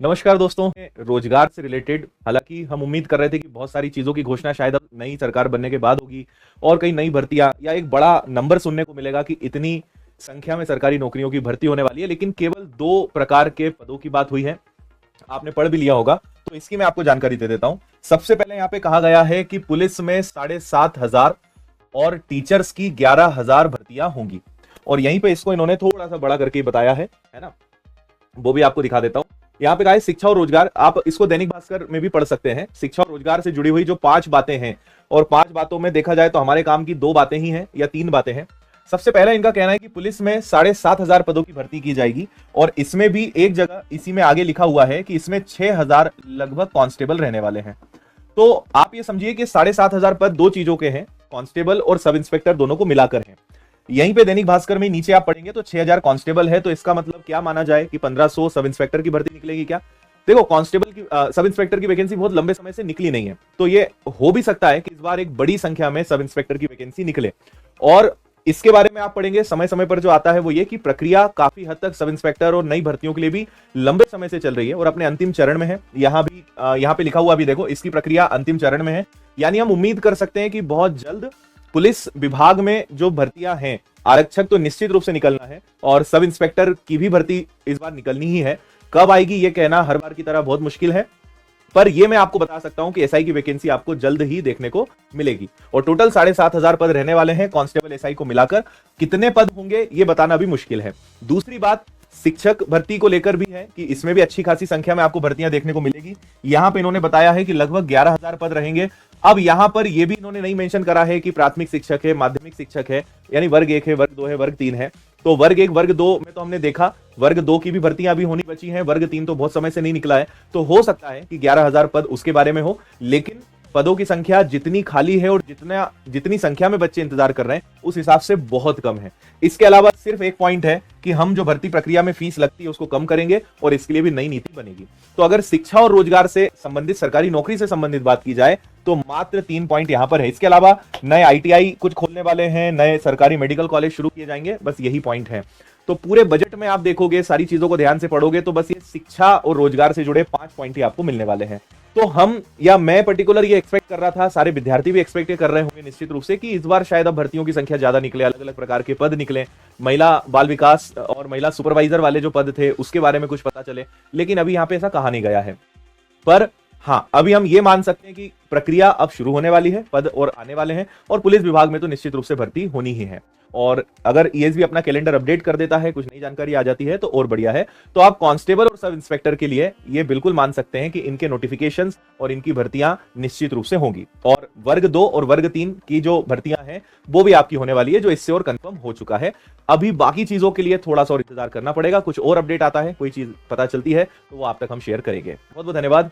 नमस्कार दोस्तों। रोजगार से रिलेटेड हालांकि हम उम्मीद कर रहे थे कि बहुत सारी चीजों की घोषणा शायद अब नई सरकार बनने के बाद होगी और कई नई भर्तियां या एक बड़ा नंबर सुनने को मिलेगा कि इतनी संख्या में सरकारी नौकरियों की भर्ती होने वाली है, लेकिन केवल दो प्रकार के पदों की बात हुई है। आपने पढ़ भी लिया होगा तो इसकी मैं आपको जानकारी दे देता हूं। सबसे पहले यहाँ पे कहा गया है कि पुलिस में 7,500 और टीचर्स की 11,000 भर्तियां होंगी। और यहीं पे इसको इन्होंने थोड़ा सा बड़ा करके बताया है ना। वो भी आपको दिखा देता हूं। यहाँ पे कहा है शिक्षा और रोजगार, आप इसको दैनिक भास्कर में भी पढ़ सकते हैं। शिक्षा और रोजगार से जुड़ी हुई जो 5 बातें हैं, और 5 बातों में देखा जाए तो हमारे काम की 2 बातें ही हैं या 3 बातें हैं। सबसे पहला इनका कहना है कि पुलिस में 7,500 पदों की भर्ती की जाएगी, और इसमें भी एक जगह इसी में आगे लिखा हुआ है कि इसमें 6,000 लगभग कांस्टेबल रहने वाले हैं। तो आप ये समझिए कि 7,500 पद दो चीजों के हैं, कांस्टेबल और सब इंस्पेक्टर दोनों को मिलाकर हैं। यहीं पे दैनिक भास्कर में नीचे आप पढ़ेंगे तो 6,000 कांस्टेबल है, तो इसका मतलब क्या माना जाए कि 1,500 सब इंस्पेक्टर की भर्ती निकलेगी क्या? देखो, कांस्टेबल की सब इंस्पेक्टर की वैकेंसी बहुत लंबे समय से निकली नहीं है, तो ये हो भी सकता है कि इस बार एक बड़ी संख्या में सब इंस्पेक्टर की वैकेंसी निकले। और इसके बारे में आप पढ़ेंगे समय समय पर जो आता है वो ये कि प्रक्रिया काफी हद तक सब इंस्पेक्टर और नई भर्तियों के लिए भी लंबे समय से चल रही है और अपने अंतिम चरण में है। यहाँ पे लिखा हुआ भी देखो, इसकी प्रक्रिया अंतिम चरण में है। यानी हम उम्मीद कर सकते हैं कि बहुत जल्द पुलिस विभाग में जो भर्तियां हैं, आरक्षक तो निश्चित रूप से निकलना है और सब इंस्पेक्टर की भी भर्ती इस बार निकलनी ही है। कब आएगी ये कहना हर बार की तरह बहुत मुश्किल है, पर ये मैं आपको बता सकता हूं कि एसआई की वैकेंसी आपको जल्द ही देखने को मिलेगी। और टोटल 7,500 पद रहने वाले हैं कांस्टेबल एसआई को मिलाकर। कितने पद होंगे ये बताना भी मुश्किल है। दूसरी बात शिक्षक भर्ती को लेकर भी है कि इसमें भी अच्छी खासी संख्या में आपको भर्तियां देखने को मिलेगी। यहां पे इन्होंने बताया है कि लगभग 11,000 पद रहेंगे। अब यहां पर यह भी इन्होंने नहीं मेंशन करा है कि प्राथमिक शिक्षक है, माध्यमिक शिक्षक है, यानी वर्ग 1 है, वर्ग 2 है, वर्ग 3 है। तो वर्ग 1 वर्ग 2 में तो हमने देखा, वर्ग 2 की भी भर्तियां अभी होनी बची हैं, वर्ग 3 तो बहुत समय से नहीं निकला है। तो हो सकता है कि 11,000 पद उसके बारे में हो, लेकिन पदों की संख्या जितनी खाली है और जितनी संख्या में बच्चे इंतजार कर रहे हैं उस हिसाब से बहुत कम है। इसके अलावा सिर्फ एक पॉइंट है कि हम जो भर्ती प्रक्रिया में फीस लगती है उसको कम करेंगे और इसके लिए भी नई नीति बनेगी। तो अगर शिक्षा और रोजगार से संबंधित, सरकारी नौकरी से संबंधित बात की जाए तो मात्र 3 पॉइंट यहां पर है। इसके अलावा नए आईटीआई कुछ खोलने वाले हैं, नए सरकारी मेडिकल कॉलेज शुरू किए जाएंगे, बस यही पॉइंट है। तो पूरे बजट में आप देखोगे, सारी चीजों को ध्यान से पढ़ोगे तो बस ये शिक्षा और रोजगार से जुड़े 5 पॉइंट ही आपको मिलने वाले हैं। तो हम या मैं पर्टिकुलर ये एक्सपेक्ट कर रहा था, सारे विद्यार्थी भी एक्सपेक्ट कर रहे होंगे निश्चित रूप से, कि इस बार शायद अब भर्तियों की संख्या ज्यादा निकले, अलग अलग प्रकार के पद निकले, महिला बाल विकास और महिला सुपरवाइजर वाले जो पद थे उसके बारे में कुछ पता चले। लेकिन अभी यहां पे ऐसा कहा नहीं गया है। पर हाँ, अभी हम ये मान सकते हैं कि प्रक्रिया अब शुरू होने वाली है, पद और आने वाले हैं, और पुलिस विभाग में तो निश्चित रूप से भर्ती होनी ही है। और अगर ईएसबी अपना कैलेंडर अपडेट कर देता है, कुछ नई जानकारी आ जाती है तो और बढ़िया है। तो आप कांस्टेबल और सब इंस्पेक्टर के लिए ये बिल्कुल मान सकते हैं कि इनके नोटिफिकेशंस और इनकी भर्तियां निश्चित रूप से होंगी। और वर्ग 2 और वर्ग 3 की जो भर्तियां हैं वो भी आपकी होने वाली है, जो इससे और कंफर्म हो चुका है। अभी बाकी चीजों के लिए थोड़ा सा और इंतजार करना पड़ेगा, कुछ और अपडेट आता है, कोई चीज पता चलती है तो वो आप तक हम शेयर करेंगे। बहुत बहुत धन्यवाद।